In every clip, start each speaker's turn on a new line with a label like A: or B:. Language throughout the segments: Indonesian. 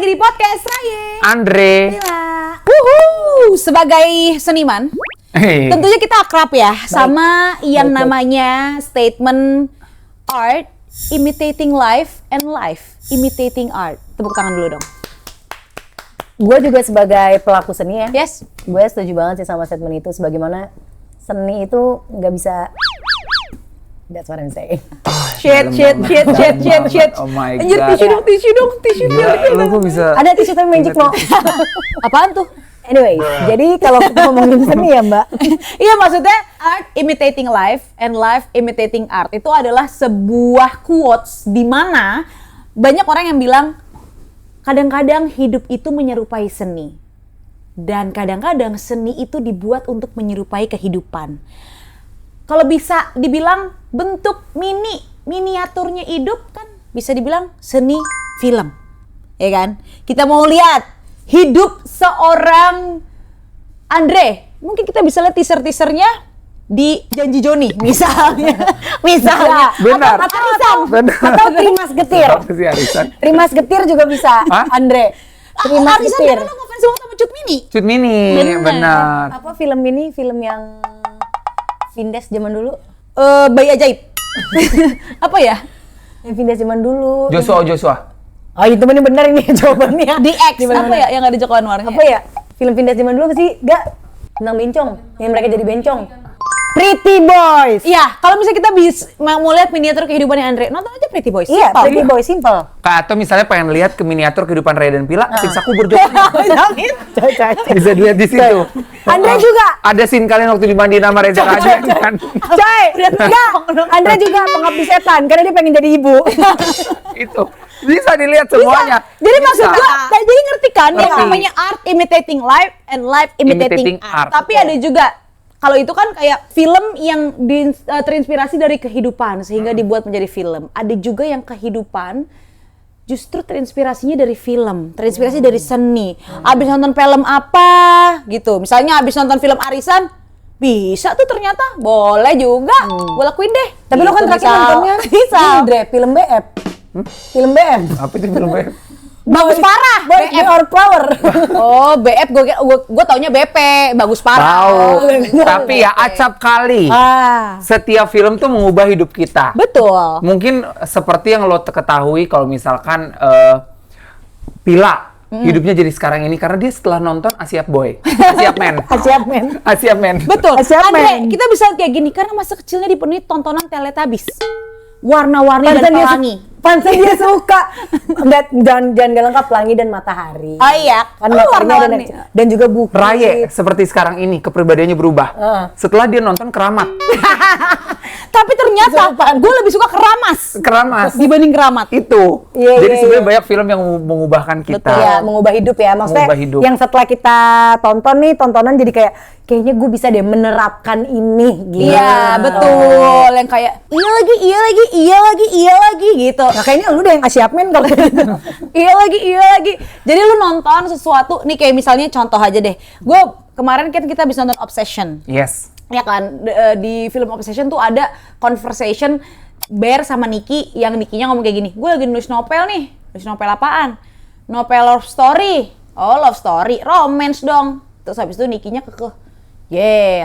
A: lagi di podcast Raye.
B: Andre.
A: Sebagai seniman, tentunya kita akrab ya sama yang namanya statement art imitating life and life imitating art. Tepuk tangan dulu dong.
C: Gue juga sebagai pelaku seni ya.
A: Yes.
C: Gue setuju banget sih sama statement itu. Sebagaimana seni itu nggak bisa. That's what I'm saying.
A: Shit.
B: Oh my
A: Anjir,
B: god.
A: tisu dong.
B: Gila, lu kok bisa?
C: Ada tisu tapi magic mau.
A: Apaan tuh?
C: Anyway, jadi kalau kita ngomongin seni ya Mbak.
A: Iya, maksudnya art imitating life and life imitating art itu adalah sebuah quotes di mana banyak orang yang bilang kadang-kadang hidup itu menyerupai seni dan kadang-kadang seni itu dibuat untuk menyerupai kehidupan. Kalau bisa dibilang bentuk miniaturnya hidup kan bisa dibilang seni film, ya kan? Kita mau lihat hidup seorang Andre. Mungkin kita bisa lihat teaser-teasernya di Janji Joni misalnya.
B: Benar.
C: Atau Arisan. Atau Rimas Getir. Rimas Getir juga bisa.
B: Hah?
C: Andre. Rimas
A: Arisan
C: Getir.
A: kan lo ngefans banget sama Cut Mini.
B: Cut Mini, benar.
C: Apa film ini? Film yang Vindes zaman dulu.
A: Bayi ajaib. Apa ya?
C: Yang Vindes zaman dulu.
B: Joshua.
C: Oh itu bener ini jawabannya.
A: Di X apa ya yang ada Joko Anwarnya?
C: Apa ya? Film Vindes zaman dulu apa sih? Gak? Tentang bencong. Yang mereka jadi bencong. Pretty Boys.
A: Iya, kalau misalnya kita mau lihat miniatur kehidupannya Andre, nonton aja Pretty Boys.
C: Iya,
A: Simple.
C: Pretty Boys simple.
B: Atau misalnya pengen lihat ke miniatur kehidupan Ray dan Pila, siksa kubur Joshua. Bisa dilihat di situ.
C: Andre juga.
B: Ada scene kalian waktu dimandiin sama Reza Radian kan?
C: Coy, enggak. Andre juga pengabdi setan karena dia pengen jadi ibu.
B: Itu. Bisa dilihat semuanya.
A: Jadi maksud
B: Bisa.
A: gua, jadi ngerti kan yang
B: Ngerti.
A: namanya art imitating life and life imitating
B: Imitating
A: art.
B: art.
A: Tapi ada juga kalau itu kan kayak film yang terinspirasi dari kehidupan sehingga dibuat menjadi film. Ada juga yang kehidupan justru terinspirasinya dari film, terinspirasi dari seni. Abis nonton film apa gitu. Misalnya abis nonton film Arisan, bisa tuh ternyata, boleh juga. Gue lakuin deh.
C: Tapi lo kan
A: Gitu,
C: terakhir
A: bisa.
C: nontonnya
A: Bisa.
C: Andre, film BF. Film BF.
B: Apa itu filmnya?
A: Bagus parah.
C: Boys
A: BF.
C: or Flower.
A: Oh, BF gue taunya BP, bagus parah.
B: Tahu. Tapi ya acap kali. Setiap film tuh mengubah hidup kita.
A: Betul.
B: Mungkin seperti yang lo ketahui kalau misalkan Pila hidupnya jadi sekarang ini karena dia setelah nonton Asia Boy, Asia Man.
A: Betul.
C: Siap,
A: Andre,
C: men.
A: kita bisa kayak gini karena masa kecilnya dipenuhi tontonan Teletubbies. Warna-warni dan pelangi.
C: Pansen dia suka. Dan gak lengkap pelangi dan matahari.
A: Oh iya.
C: Kan
A: Oh,
C: mataharinya
A: warna-warni.
C: dan juga bukit.
B: Raye seperti sekarang ini kepribadiannya berubah. Setelah dia nonton Keramat.
A: Tapi ternyata gue lebih suka
B: Keramas.
A: dibanding Keramat.
B: Itu.
C: Iya,
B: Jadi
C: iya,
B: sebenarnya
C: iya.
B: banyak film yang mengubahkan kita.
C: Ya, mengubah hidup ya. Maksudnya
B: Mengubah hidup.
C: yang setelah kita tonton nih, tontonan jadi kayaknya gue bisa deh menerapkan ini gitu.
A: Iya, betul. Yang kayak iya lagi gitu.
C: Nah kayaknya lu deh yang Asyapmen kalau gitu.
A: iya lagi. Jadi lu nonton sesuatu nih kayak misalnya contoh aja deh. Gue kemarin kan kita bisa nonton Obsession.
B: Yes.
A: Ya kan di film Obsession tuh ada conversation Bear sama Nicky yang Nicky-nya ngomong kayak gini. Gue lagi nulis novel nih. Nulis novel apaan? Novel love story. Oh, love story. Romance dong. Terus habis itu Nicky-nya kekeh.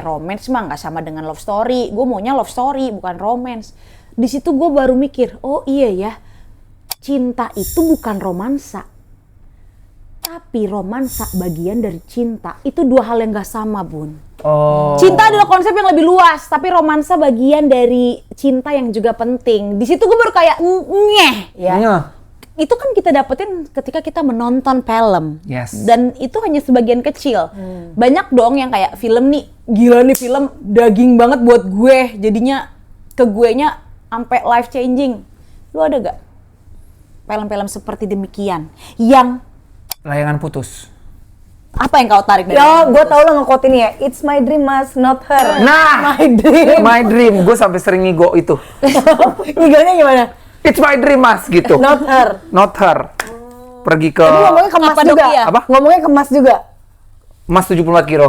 A: Romance mah nggak sama dengan love story. Gue maunya love story bukan romance. Di situ gue baru mikir, oh iya ya. Cinta itu bukan romansa. Tapi romansa bagian dari cinta. Itu dua hal yang gak sama, Bun.
B: Oh.
A: Cinta adalah konsep yang lebih luas, tapi romansa bagian dari cinta yang juga penting. Di situ gue baru kayak ngeh.
C: Ya.
B: Iya.
A: Itu kan kita dapetin ketika kita menonton film.
B: Yes.
A: Dan itu hanya sebagian kecil. Banyak dong yang kayak film nih, gila nih film daging banget buat gue. Jadinya ke guenya sampai life changing. Lu ada gak film-film seperti demikian yang
B: Layangan putus.
A: apa yang kau tarik dari?
C: Yo, gue tau lo nge-quote ini ya. It's my dream, mas, not her.
B: Nah, my dream. Gue sampai sering ngigo itu.
C: Ngigonya gimana?
B: It's my dream, mas, gitu.
C: Not her.
B: Not her. Pergi ke
C: Tapi ngomongnya kemas
A: Apa
C: juga.
A: dong, iya?
B: Apa?
C: Ngomongnya kemas juga.
B: Mas 74 kilo.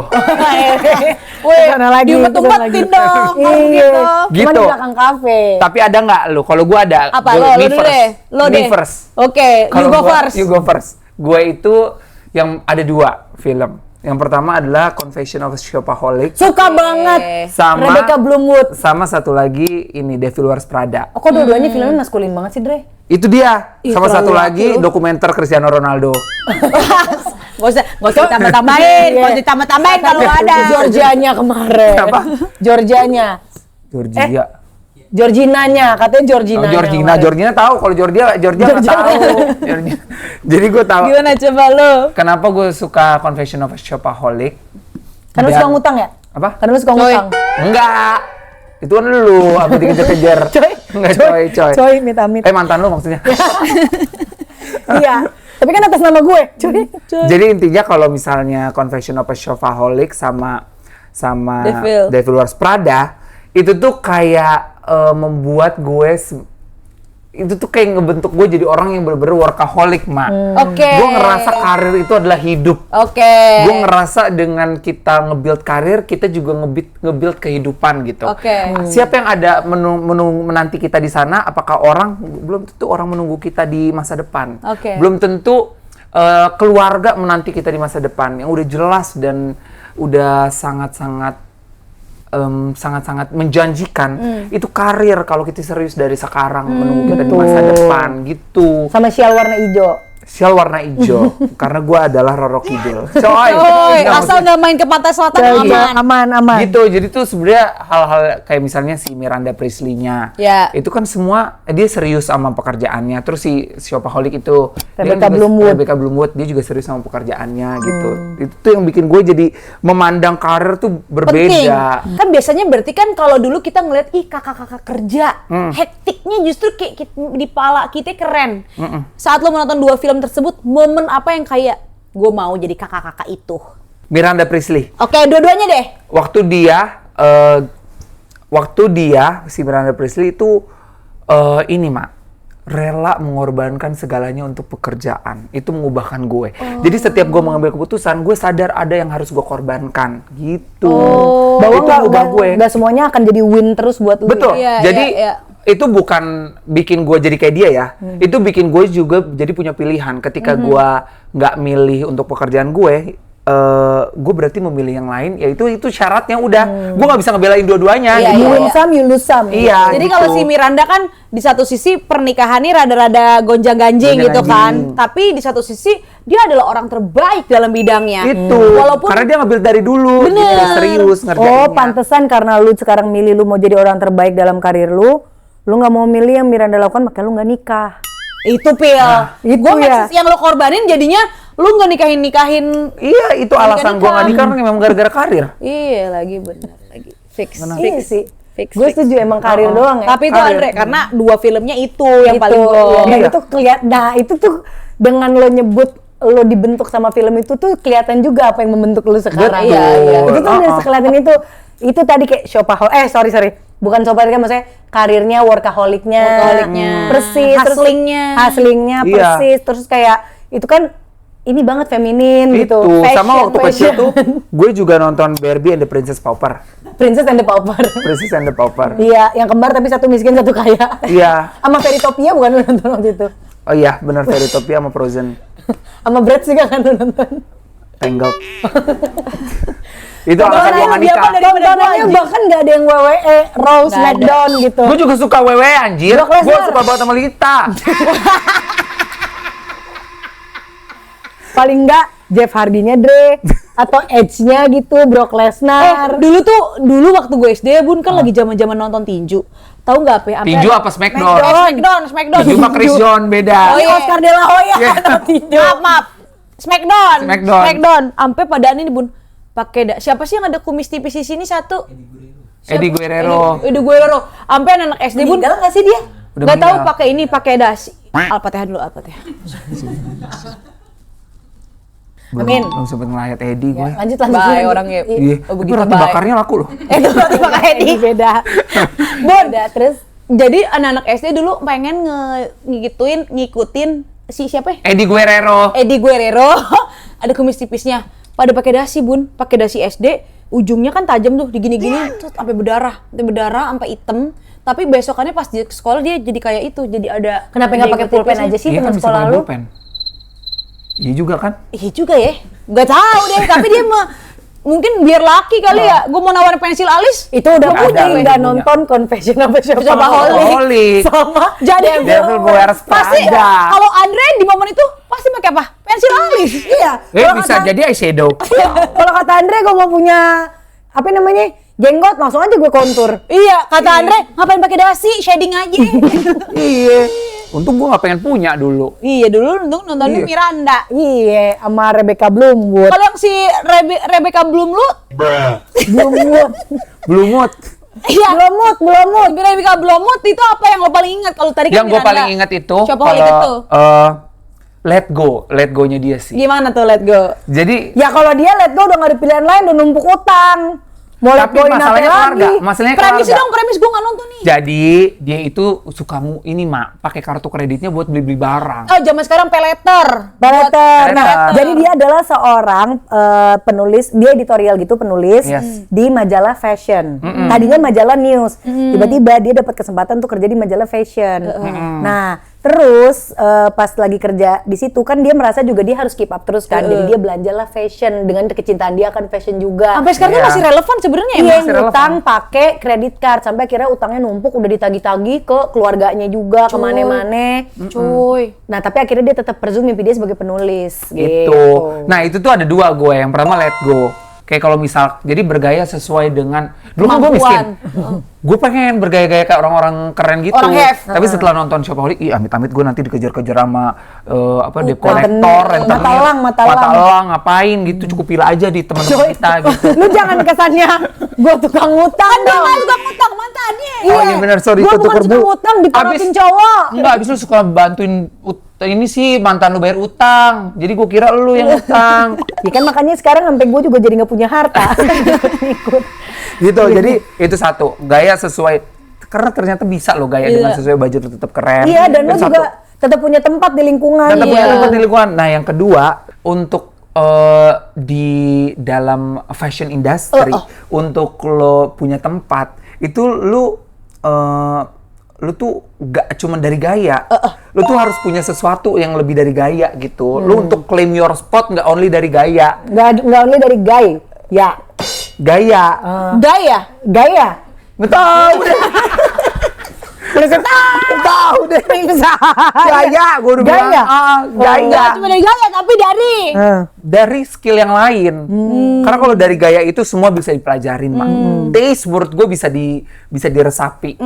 A: Weh,
C: Kesana lagi,
A: diumpet-umpetin
C: kesana
A: dong,
C: lagi.
A: gitu.
C: Cuma di
B: Gitu.
C: belakang kafe.
B: Tapi ada nggak lu? Kalau gua ada.
A: Apa?
B: Gua-
A: Lo
B: me
A: dulu
B: first.
A: deh. Lo
B: Me
A: deh.
B: first.
A: Oke, you
B: Kalau
A: go
B: gua-
A: first.
B: You go first. gue itu yang ada 2 film. Yang pertama adalah Confession of a Shopaholic.
C: Suka banget.
B: Sama
C: Rebecca Bloomwood.
B: Sama satu lagi ini Devil Wears Prada.
C: Oh, kok dua-duanya filmnya maskulin banget sih, Dre?
B: Itu dia.
C: Ih,
B: Sama satu
C: terlalu
B: lagi
C: laki lu.
B: dokumenter Cristiano Ronaldo.
A: Gak usah ditambah-tambahin,
C: Iya.
A: gak usah ditambah-tambahin kalau ada.
C: Georgianya kemarin.
B: Apa?
C: Georgianya.
B: Georgia.
C: Georginanya, katanya Georgina.
B: Oh, Georgina tahu. Kalau Georgia nggak tahu. Georgia. Jadi gue tahu.
A: Gimana coba lo?
B: Kenapa gue suka Confession of a Shopaholic?
C: Karena lu
B: Dan-
C: suka ngutang ya?
B: Apa?
C: Karena lu suka ngutang.
B: Enggak. Itu kan lu, apa dikejar-kejar. Enggak, coy.
C: Coy, amit-amit.
B: Mantan lu maksudnya.
C: Iya. Tapi kan atas nama gue, coy.
B: Jadi intinya kalau misalnya Confession of a Shopaholic sama
A: Devil
B: Wears Prada, itu tuh kayak membuat gue itu tuh kayak ngebentuk gue jadi orang yang bener-bener workaholic, Mak.
A: Oke.
B: Gue ngerasa karir itu adalah hidup.
A: Oke.
B: Gue ngerasa dengan kita nge-build karir, kita juga nge-build kehidupan gitu.
A: Oke.
B: Siapa yang ada menanti kita di sana? Apakah belum tentu orang menunggu kita di masa depan.
A: Oke.
B: Belum tentu keluarga menanti kita di masa depan. Yang udah jelas dan udah sangat-sangat menjanjikan itu karir kalau kita serius dari sekarang menunggu kita di masa depan gitu.
C: Sama sial warna hijau.
B: Sial warna hijau karena gue adalah Roro Kidul. Coy,
A: Asal nggak main ke pantai selatan aman.
C: Aman.
B: gitu. Jadi tuh sebenarnya hal-hal kayak misalnya si Miranda Priestley-nya.
A: Ya.
B: Itu kan semua dia serius sama pekerjaannya. Terus si Shopaholic itu
C: Rebecca
B: Bloomwood dia juga serius sama pekerjaannya gitu. Itu tuh yang bikin gue jadi memandang karir tuh
A: Penting.
B: berbeda.
A: Kan biasanya berarti kan kalau dulu kita ngeliat kakak-kakak kerja, hektiknya justru kayak di pala kita keren. Saat lo menonton 2 film tersebut, momen apa yang kayak gue mau jadi kakak-kakak itu?
B: Miranda Priestley.
A: Oke, dua-duanya deh.
B: Waktu dia si Miranda Priestley itu ini Mak, rela mengorbankan segalanya untuk pekerjaan. Itu mengubahkan gue. Jadi setiap gue mengambil keputusan, gue sadar ada yang harus gue korbankan gitu.
C: Bahwa
B: Itu mengubah gue.
C: nggak semuanya akan jadi win terus buat lu.
B: Betul.
A: Iya,
B: Jadi
A: iya.
B: itu bukan bikin gue jadi kayak dia ya. Itu bikin gue juga jadi punya pilihan. Ketika gue nggak milih untuk pekerjaan gue berarti memilih yang lain. Ya itu syaratnya udah. Gue nggak bisa ngebelain dua-duanya.
A: Iya,
B: gitu.
C: You win some, you lose some.
B: Iya.
A: Jadi
B: gitu.
A: kalau si Miranda kan di satu sisi pernikahannya rada-rada gonjang-ganjing gitu kan.
B: Gonjang-ganjing.
A: Tapi di satu sisi dia adalah orang terbaik dalam bidangnya.
B: Itu.
A: Walaupun
B: Karena dia ngambil dari dulu.
A: Bener.
B: Dia serius ngerjainnya.
C: Oh, pantesan karena lu sekarang milih lu mau jadi orang terbaik dalam karir lu nggak mau milih yang Miranda lakukan, makanya lu nggak nikah.
A: itu Pil.
C: itu
A: Gue
C: ya.
A: yang lo korbanin jadinya lu nggak nikahin.
B: Iya, itu alasan gue nggak nikah karena memang gara-gara karir.
A: Iya lagi bener lagi. Fix.
C: Iya sih.
A: Fix.
C: Gue setuju emang karir doang ya.
A: Tapi itu
B: Karir.
A: Andre karena 2 filmnya itu yang
C: Itu,
A: paling
C: iya. Dan
B: Iya.
C: itu kelihatan. Nah itu tuh dengan lo nyebut lo dibentuk sama film itu tuh kelihatan juga apa yang membentuk lo sekarang.
B: Betul.
A: Iya, iya.
C: Itu tuh udah sekelihatan itu. Itu tadi kayak shopaholic. Sorry. Bukan shopaholic, maksudnya karirnya, workaholicnya. Persis. terus Hustlingnya,
B: Iya.
C: persis. Terus kayak itu kan ini banget feminin
B: Itu
C: gitu.
B: sama waktu kecil
C: fashion.
B: tuh gue juga nonton Barbie and the Princess Pauper.
C: Princess and the Pauper.
B: Princess and the Pauper.
C: Iya, yang kembar tapi satu miskin satu kaya.
B: Iya.
C: Sama Fairytopia bukan lu nonton waktu itu?
B: Oh iya, benar Fairytopia sama Frozen.
C: Sama Bratz juga kan lu nonton?
B: Tangled. Itu alasan gue gak nikah.
C: Tontonannya bahkan nggak ada yang WWE, Raw, Smackdown gitu.
B: Gue juga suka WWE anjir.
C: Brock Lesnar.
B: Gue suka banget sama Lita.
C: Paling nggak Jeff Hardy-nya Dre atau Edge-nya gitu, Brock Lesnar.
A: Dulu waktu gue SD Bun kan lagi zaman-zaman nonton tinju. Tahu nggak apa?
B: Tinju apa Smackdown?
A: Smackdown.
B: Tinju mah Chris John beda.
A: Oh, iya.
C: Oscar De La Hoya
B: Iya.
C: atau tinju.
A: Maaf. Smackdown.
B: Smackdown.
A: Sampai padaan ini Bun. Pakai siapa sih yang ada kumis tipis di sini satu?
B: Eddie Guerrero.
A: Eddie Guerrero. Sampai anak SD Bun.
C: Meninggal nggak sih dia?
B: Udah
A: Nggak tahu
B: meninggal.
A: pakai dasi. Al-Fatihah dulu, Al-Fatihah. Amin.
B: Belum sempet ngeliat Eddie gue.
C: Lanjut.
A: Bye orangnya.
B: Iya.
A: Oh,
B: Tapi
A: begitu
B: roti
A: baik.
B: bakarnya laku loh.
A: Itu berarti pakai Eddie.
C: Beda. Beda. Terus
A: Jadi anak-anak SD dulu pengen ngikutin si siapa ya?
B: Eddie Guerrero.
A: Eddie Guerrero. Ada kumis tipisnya. Pada pakai dasi Bun, pakai dasi SD, ujungnya kan tajam tuh, digini-gini, terus sampai berdarah, sampai hitam. Tapi besokannya pas di sekolah dia jadi kayak itu, jadi ada.
C: kenapa nggak pakai pulpen aja sih
B: Iya
C: teman
B: kan bisa
C: sekolah
B: pakai
C: lu?
B: pulpen. Iya juga kan?
A: Iya juga ya. Gak tahu deh, tapi dia mungkin biar laki kali ya. Gue mau nawarin pensil alis.
C: Itu udah
B: Nggak
C: punya
B: ada,
C: nggak
B: punya.
C: nonton Confession of a
B: Shopaholic.
C: sama
A: Jadi
B: Devil Wears
A: pasti
B: Prada.
A: kalau Andre di momen itu pasti pakai apa? Pensil alis.
C: iya. Kalau
B: Bisa
C: kata-
B: jadi eyeshadow.
C: Iya, kalau kata Andre gue mau punya apa namanya jenggot langsung aja gue kontur.
A: Iya, kata Andre, ngapain pakai dasi, shading aja.
B: Iya. Untung gue gak pengen punya dulu.
A: Iya, dulu nontonnya
B: Iya.
A: Miranda.
C: Iya, sama Rebecca Bloomwood.
A: Kalau yang si Rebecca Bloomwood,
C: Bloomwood.
B: Blumut.
A: iya.
C: Bloomwood.
A: Rebecca Bloomwood itu apa yang lo paling ingat? Kalau tadi kan
B: Yang gue
A: Miranda.
B: paling ingat itu
A: Shopaholic itu.
B: Let Go-nya dia sih.
A: Gimana tuh Let Go?
B: Jadi
C: Ya kalau dia let go udah gak ada pilihan lain, udah numpuk utang. Mau let
B: tapi
C: go
B: masalahnya keluarga, masalahnya
A: Premis
B: keluarga.
A: dong, premis gue nggak nonton nih.
B: Jadi dia itu suka ini mak pakai kartu kreditnya buat beli barang.
A: Oh, zaman sekarang pay letter.
C: Peleter. Nah,
B: Peleter.
C: jadi dia adalah seorang penulis, dia editorial gitu, penulis
B: Yes.
C: di majalah fashion. Tadinya majalah news. Tiba-tiba dia dapat kesempatan untuk kerja di majalah fashion. Nah, terus pas lagi kerja di situ kan dia merasa juga dia harus keep up terus kan. Jadi dia belanjalah fashion dengan kecintaan dia akan fashion juga.
A: Sampai sekarang
B: Iya.
A: masih relevan sebenarnya ya.
C: Iya,
B: masih
C: ngutang pakai kredit card sampai akhirnya utangnya numpuk udah ditagih-tagih ke keluarganya juga, ke mana-mana.
A: Cuy.
C: Nah, tapi akhirnya dia tetap pursue mimpi dia sebagai penulis gitu.
B: Gitu. Nah itu tuh ada dua gue. Yang pertama let go. Kayak kalau misal, jadi bergaya sesuai dengan dulu kan gue miskin. Gue pengen bergaya-gaya kayak orang-orang keren gitu.
A: Orang have.
B: Tapi setelah nonton Shopaholic, amit-amit gue nanti dikejar-kejar sama debt
C: Utang.
B: collector,
C: Bener.
B: rentenir,
C: Mata elang.
B: elang, ngapain gitu, cukup pilih aja di teman-teman kita gitu.
C: Lu jangan kesannya gue tukang ngutang
A: Dia
C: dong.
A: nggak suka ngutang mantannya.
B: Oh iya benar, sorry
C: Gua
B: itu
C: bukan
B: tuker
C: suka ngutang, diporotin cowok.
B: Enggak, abis lu suka bantuin ini sih mantan lu bayar utang. Jadi gue kira lu yang utang.
C: Ya kan makanya sekarang sampai gue juga jadi nggak punya harta. Ikut.
B: Gitu, jadi itu satu. Gaya sesuai, karena ternyata bisa lo gaya dengan sesuai budget lu tetap keren.
C: Iya, dan lu
B: Itu
C: juga
B: satu.
C: tetap punya tempat di lingkungan.
B: Tetap punya
A: Iya.
B: tempat di lingkungan. Nah yang kedua, untuk di dalam fashion industry, untuk lo punya tempat, itu lu tuh gak cuma dari gaya, lu tuh harus punya sesuatu yang lebih dari gaya gitu. Lu untuk claim your spot nggak only dari gaya,
C: Nggak only dari gaya.
B: gaya.
A: Daya.
C: Gaya.
B: Betul. Tahu deh. Gaya, gue udah bilang.
C: Gaya?
B: Gaya.
A: Nggak cuma dari gaya, tapi dari
B: Dari skill yang lain. Karena kalau dari gaya itu semua bisa dipelajarin, Mak. Taste menurut gue bisa diresapi.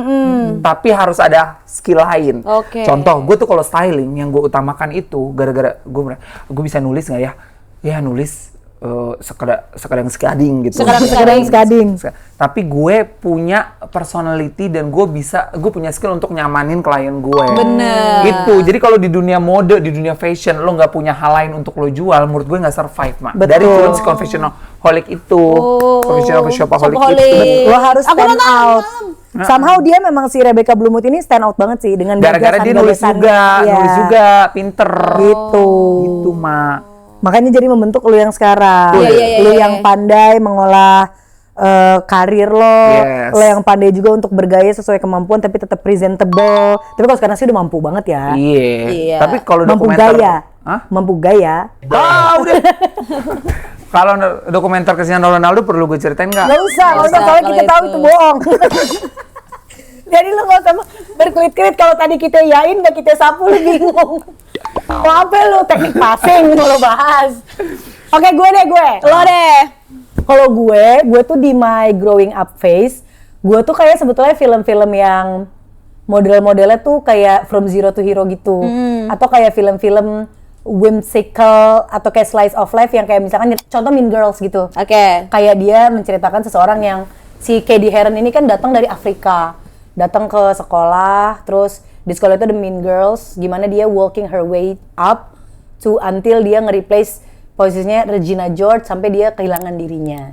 B: Tapi harus ada skill lain.
A: Oke.
B: Contoh, gue tuh kalau styling yang gue utamakan itu gara-gara gue bisa nulis nggak ya? Ya nulis sekadang skading gitu.
A: Sekadang
C: skading.
B: Tapi gue punya personality dan gue punya skill untuk nyamanin klien gue.
A: Bener.
B: Gitu. Jadi kalau di dunia mode, di dunia fashion, lo nggak punya hal lain untuk lo jual, menurut gue nggak survive, Mak.
C: Betul.
B: Dari film si Confessionaholic itu, Confessionaholic Shopaholic itu.
C: Lo harus
A: Aku
C: stand
A: nonton
C: out.
A: malam.
C: Somehow dia memang si Rebecca Bloomwood ini stand out banget sih dengan
B: Gara-gara dia nulis
C: gagasan-gagasan.
B: juga,
C: Iya.
B: nulis juga, pinter.
C: Gitu.
B: Gitu, Mak.
C: Makanya jadi membentuk lu yang sekarang.
A: Iya,
C: Lu
A: iya.
C: yang pandai mengolah karir lo,
B: Yes.
C: lo yang pandai juga untuk bergaya sesuai kemampuan tapi tetap presentable. Tapi kalau sekarang sih udah mampu banget ya.
A: Iya.
B: Tapi kalau
C: Mampu
B: dokumenter,
C: gaya.
B: Hah?
C: Mampu gaya.
B: Udah. Kalau dokumenter Cristiano Ronaldo perlu gue ceritain nggak?
C: Gak usah,
A: Nggak usah,
C: soalnya
A: kalau
C: kita tahu
A: itu.
C: itu bohong. Jadi lo gak usah berkelit-kelit kalau tadi kita yain gak kita sapu lu bingung. Mau apa lu teknik passing mau lo bahas. Oke gue.
A: Lo deh.
C: Kalau gue tuh di my growing up phase, gue tuh kayak sebetulnya film-film yang model-modelnya tuh kayak From Zero to Hero gitu. Atau kayak film-film whimsical atau kayak slice of life yang kayak misalkan contoh Mean Girls gitu.
A: Oke.
C: Kayak dia menceritakan seseorang yang si Katie Heron ini kan datang dari Afrika. Datang ke sekolah, terus di sekolah itu ada Mean Girls, gimana dia walking her way up to until dia nge-replace posisinya Regina George sampai dia kehilangan dirinya.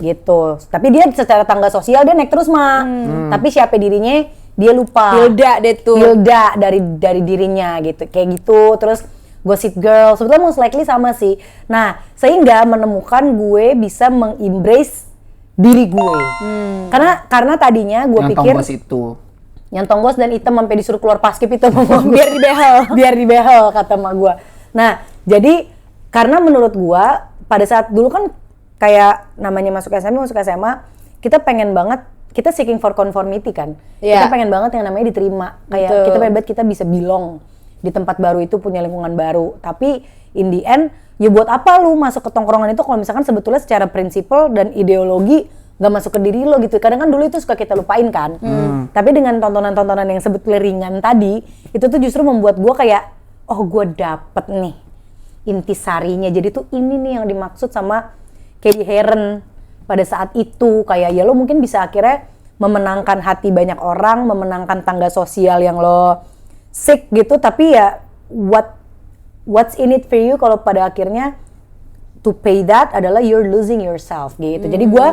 C: Gitu. Tapi dia secara tangga sosial dia naik terus, Ma. Tapi siapa dirinya dia lupa.
A: Hilda deh tuh.
C: Hilda dari dirinya gitu. Kayak gitu. Terus Gossip Girl, sebetulnya most likely sama sih. Nah, sehingga menemukan gue bisa mengembrace diri gue. Karena tadinya gue
B: Yang
C: pikir
B: tombos itu.
C: yang tonggos dan hitam sampai disuruh keluar paskib itu sama gue.
A: Biar dibehel.
C: Biar dibehel kata emak gue. Nah, jadi Karena menurut gua pada saat dulu kan kayak namanya masuk SMA, kita pengen banget, kita seeking for conformity kan.
A: Iya.
C: Kita pengen banget yang namanya diterima. Kayak
A: Betul.
C: kita pengen banget kita bisa belong di tempat baru itu, punya lingkungan baru. Tapi in the end, ya buat apa lu masuk ke tongkrongan itu kalau misalkan sebetulnya secara prinsipal dan ideologi nggak masuk ke diri lo gitu. Kadang kan dulu itu suka kita lupain kan. Tapi dengan tontonan-tontonan yang sebetulnya ringan tadi, itu tuh justru membuat gua kayak, oh gua dapet nih intisarinya. Jadi tuh ini nih yang dimaksud sama Katie Heron pada saat itu. Kayak ya lo mungkin bisa akhirnya memenangkan hati banyak orang, memenangkan tangga sosial yang lo seek gitu. Tapi ya what's in it for you kalau pada akhirnya to pay that adalah you're losing yourself gitu. Jadi gue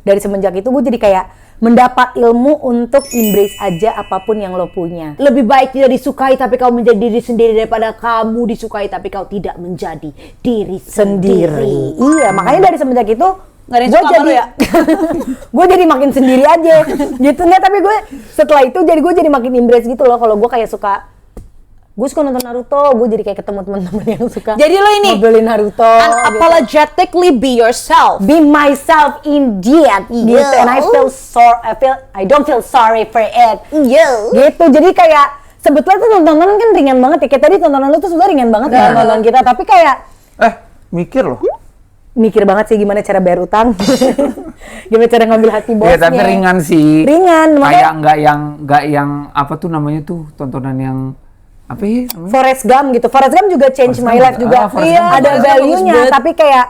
C: dari semenjak itu gue jadi kayak mendapat ilmu untuk embrace aja apapun yang lo punya.
A: Lebih baik tidak disukai tapi kau menjadi diri sendiri daripada kamu disukai tapi kau tidak menjadi diri sendiri.
C: Iya, makanya dari semenjak itu
A: Nggak ada yang
C: gue
A: suka sama
C: jadi
A: lu ya?
C: gue jadi makin sendiri aja gitu. Nggak, tapi gue setelah itu gue jadi makin embrace gitu loh. Kalau gue kayak gue suka nonton Naruto, gue jadi kayak ketemu teman-teman yang suka
A: Jadi lo ini
C: ngobrolin Naruto gitu.
A: unapologetically be yourself.
C: Be myself indeed gitu. And I don't feel sorry for it.
A: Iya.
C: Gitu. Jadi kayak sebetulnya tuh tontonan kan ringan banget ya. Kayak tadi tontonan lu tuh sebenarnya ringan banget kan tontonan kita, tapi kayak
B: Mikir loh.
C: mikir banget sih gimana cara bayar utang. Gimana cara ngambil hati bosnya.
B: Ya tapi ringan sih.
C: Ringan,
B: Kayak
C: makanya
B: nggak yang apa tuh namanya tuh tontonan yang apa ya namanya?
C: Forrest Gump gitu. Forrest Gump juga change
B: Forrest
C: my
B: Gump
C: life juga.
B: Forrest
C: Iya,
B: Gump
C: ada
A: juga.
C: value-nya,
A: Bagus
C: tapi kayak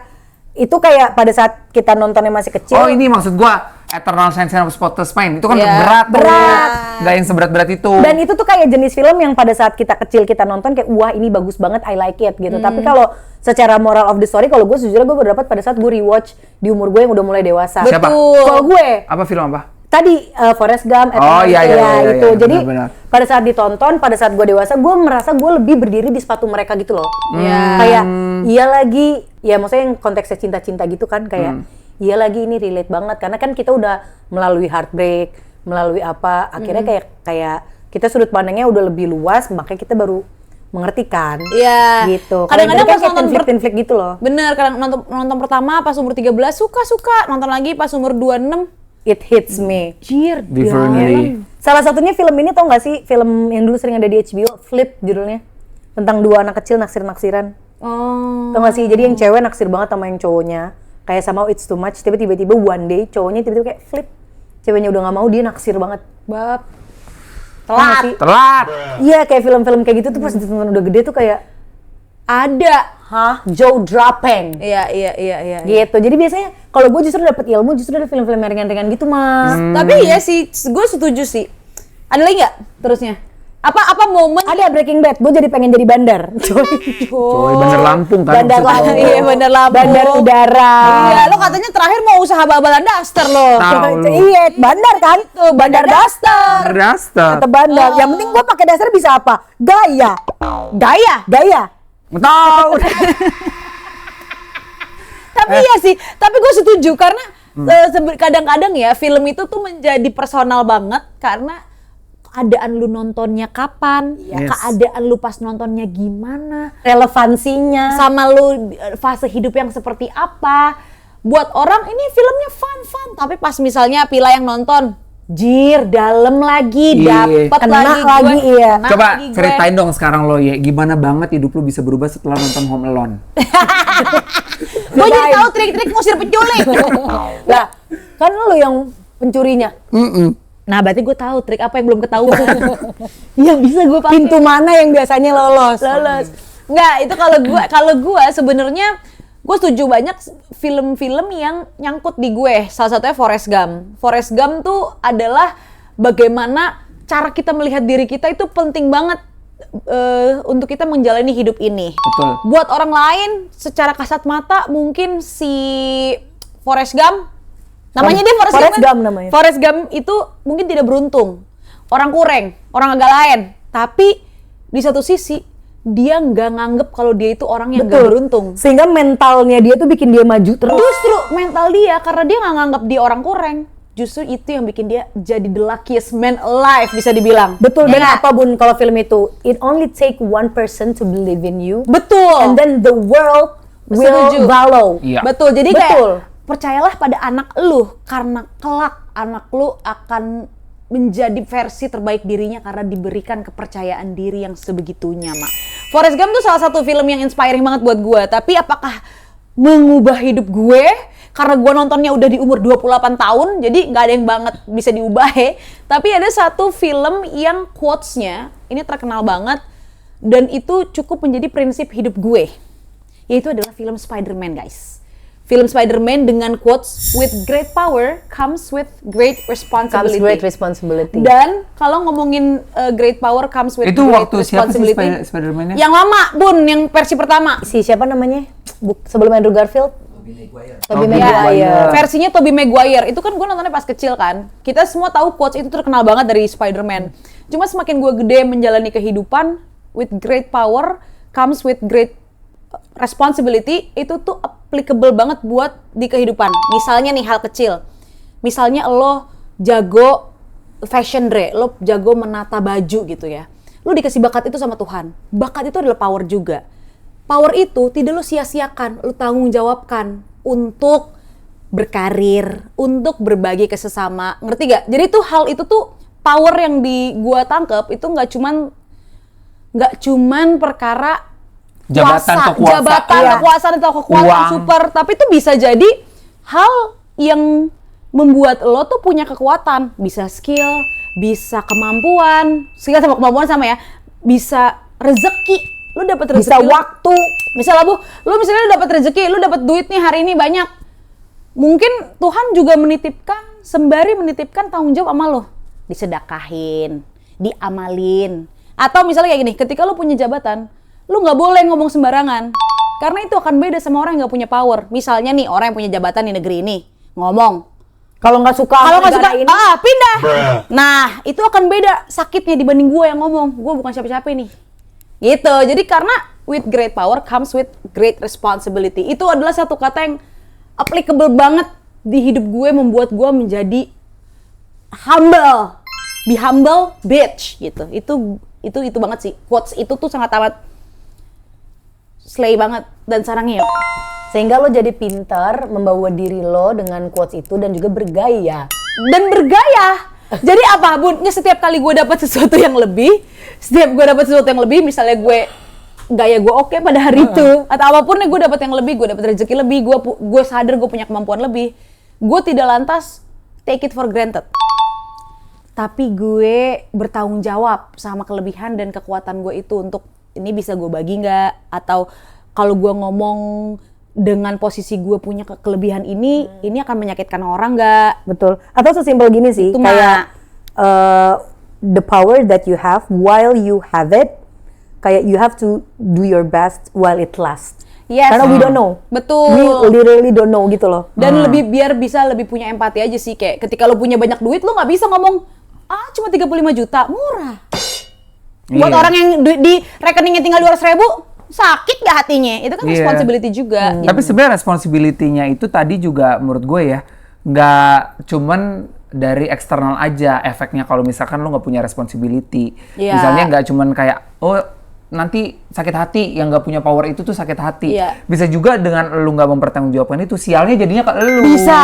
C: itu kayak pada saat kita nontonnya masih kecil.
B: Oh ini maksud gua Eternal Sunshine of the Spotless Mind. Itu kan
A: Iya.
B: berat.
C: Berat.
B: Nggak yang seberat-berat itu.
C: Dan itu tuh kayak jenis film yang pada saat kita kecil kita nonton kayak wah ini bagus banget, I like it gitu. Tapi kalau secara moral of the story, kalau gue sejujurnya gue berdapat pada saat gue rewatch di umur gue yang udah mulai dewasa.
B: Siapa?
C: Kalau gue
B: Apa film apa?
C: tadi Forrest Gump,
B: Oh, iya,
C: itu.
B: iya,
C: Jadi
B: benar.
C: pada saat ditonton, pada saat gue dewasa, gue merasa gue lebih berdiri di sepatu mereka gitu loh.
A: Iya.
C: Kayak iya lagi, ya maksudnya yang konteksnya cinta-cinta gitu kan, kayak iya lagi ini relate banget karena kan kita udah melalui heartbreak, melalui apa, akhirnya kayak kita sudut pandangnya udah lebih luas, makanya kita baru mengerti kan.
A: Iya.
C: Gitu.
A: Kadang-kadang pas nonton
C: flick gitu loh.
A: Bener, kadang nonton pertama pas umur 13 suka, nonton lagi pas umur 26
C: It hits me.
A: jir.
B: Differently.
C: Salah satunya film ini tau gak sih, film yang dulu sering ada di HBO, Flip judulnya. Tentang dua anak kecil naksir-naksiran.
A: Oh.
C: Tau gak sih, jadi yang cewek naksir banget sama yang cowoknya. Kayak somehow it's too much, tapi tiba-tiba one day cowoknya tiba-tiba kayak flip. Ceweknya udah gak mau, dia naksir banget.
A: Bab.
C: Tau gak sih?
B: Telat.
C: Iya, kayak film-film kayak gitu tuh pas ditonton udah gede tuh kayak,
A: Ada.
C: hah? Jaw dropping.
A: Iya.
C: Gitu, jadi biasanya kalau gue justru dapet ilmu justru dari film-film yang ringan-ringan gitu mas.
A: Tapi iya sih, gue setuju sih. Ada lagi nggak terusnya? Apa momen?
C: Ada Breaking Bad, gue jadi pengen jadi bandar.
B: Coy, Bandar Lampung kan.
C: Bandar
B: maksud lo.
C: Lampung.
A: Iya, Bandar Lampung.
C: Bandar udara.
A: Iya, lo katanya terakhir mau usaha babalan daster lo.
B: Tahu lu.
C: Iya, bandar kan? Tuh, bandar daster.
B: Daster.
C: Atau bandar. Yang penting gue pakai dasar bisa apa? Gaya. Gaya.
B: Tahu.
A: Tapi iya sih, tapi gue setuju karena kadang-kadang ya film itu tuh menjadi personal banget karena keadaan lu nontonnya kapan,
B: Yes.
A: keadaan lu pas nontonnya gimana,
C: Relevansinya.
A: sama lu fase hidup yang seperti apa. Buat orang ini filmnya fun, tapi pas misalnya Pila yang nonton, jir, dalam lagi,
B: Iya.
A: dapet
C: Kena
A: lagi
C: lagi,
A: gue.
C: iya.
A: Kena
B: Coba
A: lagi gue.
B: ceritain dong sekarang lo ya, gimana banget hidup lo bisa berubah setelah nonton Home Alone?
A: Gue jadi tahu trik-trik ngusir penculik.
C: Lah, kan lu yang pencurinya.
A: Nah, berarti gue tahu trik apa yang belum ketahuan. Yang bisa gue pakai.
C: Pintu mana yang biasanya lolos?
A: Enggak, itu kalau gue sebenarnya gue setuju banyak film-film yang nyangkut di gue. Salah satunya Forrest Gump. Forrest Gump tuh adalah bagaimana cara kita melihat diri kita itu penting banget untuk kita menjalani hidup ini.
B: Betul.
A: Buat orang lain secara kasat mata mungkin si Forrest Gump namanya dia Forrest
C: Forrest
A: Gump, kan?
C: Gump namanya.
A: Forrest Gump itu mungkin tidak beruntung, orang kurang, orang agak lain. Tapi di satu sisi dia nggak nganggep kalau dia itu orang yang nggak beruntung.
C: Sehingga mentalnya dia tuh bikin dia maju terus.
A: Justru mental dia karena dia nggak nganggep dia orang kurang. Justru itu yang bikin dia jadi the luckiest man alive bisa dibilang.
C: Betul,
A: Ya
C: dan
A: nggak?
C: apa bun kalau film itu, it only take one person to believe in you.
A: Betul.
C: And then the world will follow.
B: Iya.
A: Betul. Jadi
C: Betul.
A: kayak percayalah pada anak lu karena kelak anak lu akan menjadi versi terbaik dirinya karena diberikan kepercayaan diri yang sebegitunya, Mak. Forrest Gump tuh salah satu film yang inspiring banget buat gue, tapi apakah mengubah hidup gue? Karena gue nontonnya udah di umur 28 tahun, jadi nggak ada yang banget bisa diubah ya. Tapi ada satu film yang quotes-nya, ini terkenal banget, dan itu cukup menjadi prinsip hidup gue. Yaitu adalah film Spider-Man, guys. Film Spider-Man dengan quotes, with great power comes with great responsibility.
C: Comes great responsibility.
A: Dan kalau ngomongin great power comes with
B: Itu
A: great
B: waktu siapa sih
A: responsibility.
B: Spider-Man-nya?
A: Yang lama, Bun, yang versi pertama.
C: Si siapa namanya? Sebelum Andrew Garfield? Tobey
B: Tobey
C: Maguire.
A: Versinya Tobey Maguire. Itu kan gue nontonnya pas kecil kan. Kita semua tahu quotes itu terkenal banget dari Spider-Man. Cuma semakin gue gede menjalani kehidupan, with great power comes with great responsibility, itu tuh applicable banget buat di kehidupan. Misalnya nih hal kecil. Misalnya lo jago fashion Dre, lo jago menata baju gitu ya. Lo dikasih bakat itu sama Tuhan. Bakat itu adalah power juga. Power itu tidak lo sia-siakan, lo tanggung jawabkan untuk berkarir, untuk berbagi ke sesama. Ngerti gak? Jadi tuh hal itu tuh power yang di gua tangkep itu nggak cuman perkara
B: Jabatan atau kuasa.
A: jabatan,
C: Iya.
A: kekuasaan atau kekuatan
B: Uang.
A: super, tapi itu bisa jadi hal yang membuat lo tuh punya kekuatan, bisa skill, bisa kemampuan, skill sama kemampuan sama ya, bisa rezeki, lo dapat rezeki,
C: Bisa waktu.
A: misalnya lo misalnya lo dapat rezeki, lo dapat duit nih hari ini banyak, mungkin Tuhan juga menitipkan, sembari menitipkan tanggung jawab sama lo, disedekahin, diamalin, atau misalnya kayak gini, ketika lo punya jabatan, lu nggak boleh ngomong sembarangan. Karena itu akan beda sama orang yang nggak punya power. Misalnya nih, orang yang punya jabatan di negeri ini, ngomong.
C: Kalau nggak suka,
A: Kalau nggak suka,
C: negara ini,
A: pindah. Nah, itu akan beda sakitnya dibanding gue yang ngomong. Gue bukan siapa-siapa nih. Gitu. Jadi karena with great power comes with great responsibility. Itu adalah satu kata yang applicable banget di hidup gue, membuat gue menjadi humble. Be humble, bitch. Gitu. Itu banget sih. Quotes itu tuh sangat amat slay banget dan sarangnya.
C: sehingga lo jadi pintar membawa diri lo dengan quotes itu dan juga bergaya.
A: Dan bergaya. Jadi apa, Bun? Setiap kali gue dapat sesuatu yang lebih, misalnya gaya gue oke pada hari itu, atau apapun gue dapat yang lebih, gue dapat rezeki lebih, gue sadar gue punya kemampuan lebih, gue tidak lantas take it for granted. Tapi gue bertanggung jawab sama kelebihan dan kekuatan gue itu untuk ini bisa gue bagi nggak? Atau kalau gue ngomong dengan posisi gue punya kelebihan ini akan menyakitkan orang nggak?
C: Betul. Atau sesimpel gini sih,
A: Itu
C: kayak the power that you have while you have it, kayak you have to do your best while it lasts.
A: Yes.
C: Karena we don't know.
A: Betul.
C: We literally don't know gitu loh.
A: Dan biar bisa lebih punya empati aja sih, kayak ketika lo punya banyak duit, lo nggak bisa ngomong cuma 35 juta, murah. Buat orang yang di rekeningnya tinggal 200.000, sakit gak hatinya? Itu kan responsibility juga. Gitu.
B: Tapi sebenarnya responsibility-nya itu tadi juga menurut gue ya, nggak cuman dari eksternal aja efeknya kalau misalkan lo nggak punya responsibility.
A: Iya.
B: Misalnya nggak cuman kayak, nanti sakit hati, yang nggak punya power itu tuh sakit hati.
A: Iya.
B: Bisa juga dengan lu nggak mempertanggungjawabkan itu, sialnya jadinya ke lu.
A: Bisa.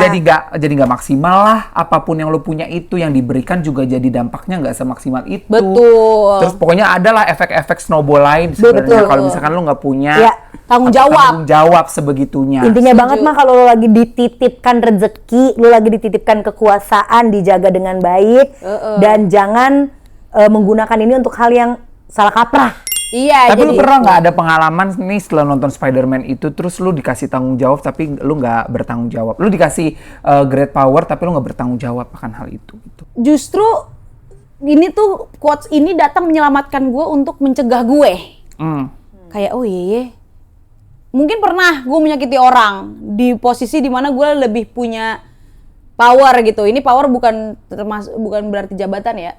B: Jadi nggak maksimal lah, apapun yang lu punya itu yang diberikan juga jadi dampaknya nggak semaksimal itu.
A: Betul.
B: Terus pokoknya adalah efek-efek snowball lain sebenarnya
A: Betul.
B: kalau misalkan lu nggak punya
C: Ya,
A: tanggung jawab.
B: tanggung jawab sebegitunya.
C: Intinya banget mah kalau lo lagi dititipkan rezeki, lo lagi dititipkan kekuasaan, dijaga dengan baik dan jangan menggunakan ini untuk hal yang salah kaprah.
A: Iya.
B: Tapi
A: jadi
B: lu pernah nggak ada pengalaman nih setelah nonton Spider-Man itu terus lu dikasih tanggung jawab tapi lu nggak bertanggung jawab. Lu dikasih great power tapi lu nggak bertanggung jawab akan hal itu gitu.
A: Justru ini tuh quotes ini datang menyelamatkan gue untuk mencegah gue. Kayak iya. Mungkin pernah gue menyakiti orang di posisi dimana gue lebih punya power gitu. Ini power bukan berarti jabatan ya.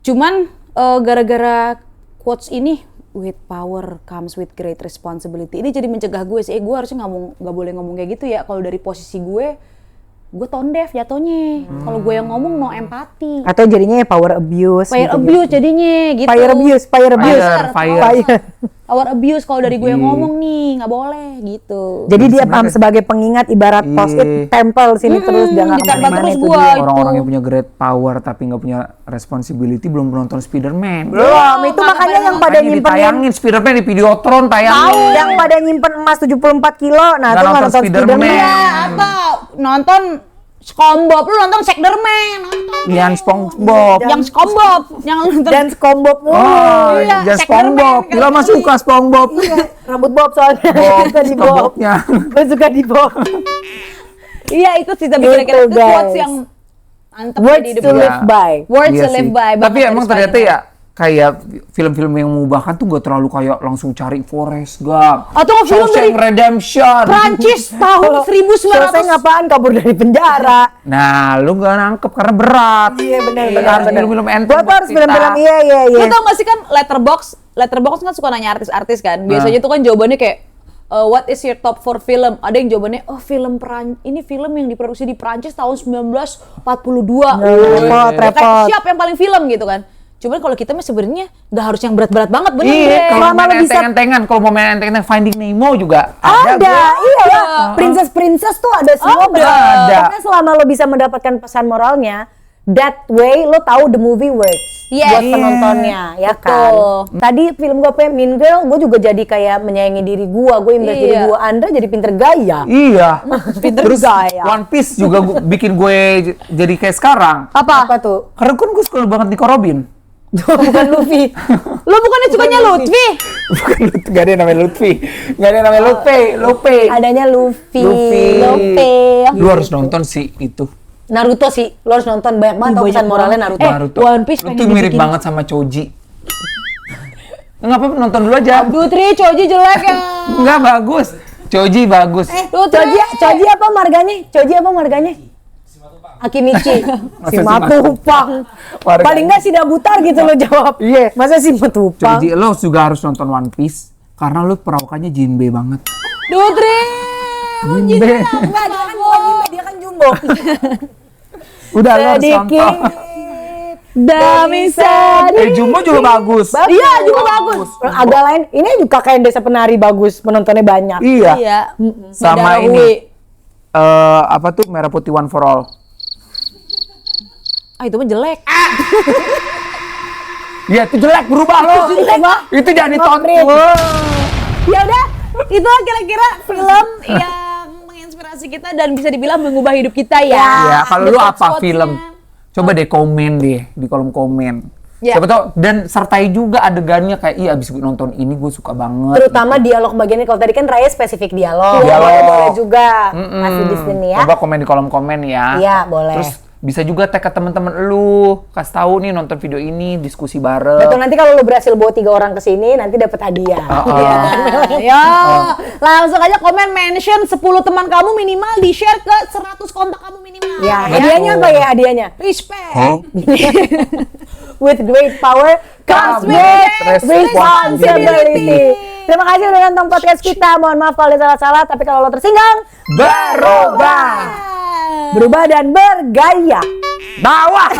A: Cuman gara-gara quotes ini, with power comes with great responsibility. Ini jadi mencegah gue sih, gue harusnya nggak boleh ngomong kayak gitu ya. Kalau dari posisi gue gue tone deaf jatuhnya. Kalau gue yang ngomong no empati.
C: Atau jadinya power abuse.
A: Fire
C: gitu.
A: abuse jadinya gitu.
C: Fire abuse.
B: Fire.
A: Power abuse kalau dari gue yang ngomong nih, nggak boleh gitu.
C: Jadi dia
B: sebenarnya-
C: sebagai pengingat ibarat
B: Iya.
C: post-it tempel sini terus dia nggak
A: ditempel
C: kemana-mana
A: terus
C: itu
A: gua.
C: dia.
B: Orang-orang yang punya great power tapi nggak punya responsibility belum nonton Spider-Man.
C: Belum, itu
A: Maka
C: makanya yang pada
B: Makanya
C: nyimpen
B: ditayangin Spider-Man di Videotron tayangin.
C: yang pada nyimpen emas 74 kilo, nah
B: Nggak
C: itu nggak
B: nonton
C: nonton
B: Spider-Man.
C: Spider-Man.
A: Ya, atau nonton SpongeBob, lu nonton Spiderman, nonton.
B: Yang SpongeBob.
A: Yang SpongeBob, yang nonton.
C: Dan SpongeBob mulu.
B: Oh,
A: Iya,
B: jangan
A: Spider-Man
B: SpongeBob.
A: kan
B: Gila mah
A: kali.
B: suka SpongeBob.
C: Rambut Bob soalnya.
B: Bob,
C: Suka di
B: suka
C: Bob.
B: Bobnya.
C: Gue suka di Bob.
A: Iya itu sih tapi kira-kira
C: Gitu,
A: itu quotes
C: guys.
A: yang mantep
C: Words
A: di hidup
C: to
A: gue.
C: live by.
A: Words
B: Iya
A: to live
B: sih.
A: by.
B: Tapi
A: banget
B: emang
A: dari
B: ternyata
A: Spider-Man.
B: ya kayak film-film yang mengubahkan tuh gak terlalu kayak langsung cari Forrest Gump.
A: Atau film dari
B: Shawshank Redemption.
A: Prancis tahun 1900.
C: Selesai ngapaan kabur dari penjara.
B: Nah, lu gak nangkep karena berat.
C: Iya benar
B: Kita
C: benar.
B: harus film-film enteng
C: Gua tuh
B: buat
C: harus
B: kita.
C: film-film iya.
A: Lu tau gak sih kan Letterboxd kan suka nanya artis-artis kan. Biasanya tuh kan jawabannya kayak what is your top 4 film? Ada yang jawabannya, ini film yang diproduksi di Prancis tahun 1942.
C: repot.
A: Siapa yang paling film gitu kan? Cuman kalau kita mah sebenarnya nggak harus yang berat-berat banget, bener
B: Iya,
A: Bre.
B: kalau
C: Selama
B: main
C: lu bisa-
B: enteng-entengan, kalau mau main enteng-enteng Finding Nemo juga
C: Ada,
B: gua.
C: iya ya. Princess tuh ada semua.
A: Ada.
C: Pokoknya selama lo bisa mendapatkan pesan moralnya, that way lo tahu the movie works
A: Yes.
C: buat
A: Iya.
C: penontonnya, ya
A: Betul.
C: kan. Tadi film gue apa Mean Girl, gue juga jadi kayak menyayangi diri gue impress diri
A: Iya.
C: gue. Andra jadi pinter gaya.
B: Iya.
C: Pinter
B: Terus
C: gaya.
B: One Piece juga bikin gue jadi kayak sekarang.
C: Apa tuh?
B: Karena kan gue suka banget Nico Robin.
C: Bukan Luffy.
A: Lu bukannya sukanya Lutfi?
B: Bukan Lutfi, gak ada yang namanya Lutfi. Gak ada yang namanya Luffy.
C: Adanya Luffy.
A: Luffy.
B: Lu harus nonton sih itu.
C: Naruto sih, lo harus nonton banyak banget tau
A: Banyak
C: pesan moralnya
A: banget.
C: Naruto.
B: Naruto.
A: One Piece
B: Lu
A: pengen
B: tuh mirip
A: dibikin.
B: banget sama Choji. Enggak apa-apa, nonton dulu aja.
A: Aduh Tri, Choji jelek ya.
B: Enggak bagus. Choji bagus.
A: Lu Tri.
C: Coji apa marganya? Akimichi.
B: Masa
C: Si
B: si
C: Matupang.
B: Marganya.
C: Paling nggak si Dabutar gitu lo jawab.
B: Iya.
C: Masa si Matupang?
B: Choji, lo juga harus nonton One Piece karena lo perawakannya Jinbe banget.
A: Duh Tri.
B: Jinbe.
C: Enggak, dia kan bukan Jimbe, dia kan Jumbo.
B: Udah lo harus
C: Sedikit
B: nonton.
A: Dami sedih.
B: Jumbo juga bagus.
A: Iya, juga bagus.
C: Agak lain, ini juga kayak Desa Penari bagus, penontonnya banyak.
B: Iya.
A: Iya.
B: Sama
A: Darawi.
B: ini. Apa tuh Merah Putih One for All.
A: Ah itu mah jelek.
B: Iya itu jelek, berubah lo. Itu jangan ditonton.
A: Ya udah, itulah kira-kira film yang menginspirasi kita dan bisa dibilang mengubah hidup kita ya.
B: Ya, kalau lu apa
A: Quotes-quotesnya.
B: film? Coba deh komen deh di kolom komen.
A: Ya.
B: Siapa tau, dan sertai juga adegannya kayak, iya abis gue nonton ini gue suka banget.
C: Terutama dialog bagiannya, kalau tadi kan Raya spesifik dialog.
B: Dialog.
C: Boleh juga kasih di sini ya.
B: Coba komen di kolom komen ya.
C: Iya, boleh.
B: Terus bisa juga tag ke teman-teman lu, kasih tahu nih nonton video ini, diskusi bareng.
C: Betul, nanti kalau lo berhasil bawa 3 orang ke sini, nanti dapat hadiah.
A: Ya, ya. Langsung aja komen mention 10 teman kamu minimal di share ke 100 kontak kamu minimal.
C: Ya, hadiahnya apa ya hadiahnya?
A: Respect.
C: With great power comes with responsibility. Terima kasih udah nonton podcast kita. Mohon maaf kalau ada salah-salah, tapi kalau lo tersinggung,
B: Berubah.
C: berubah dan bergaya.
B: Bawah.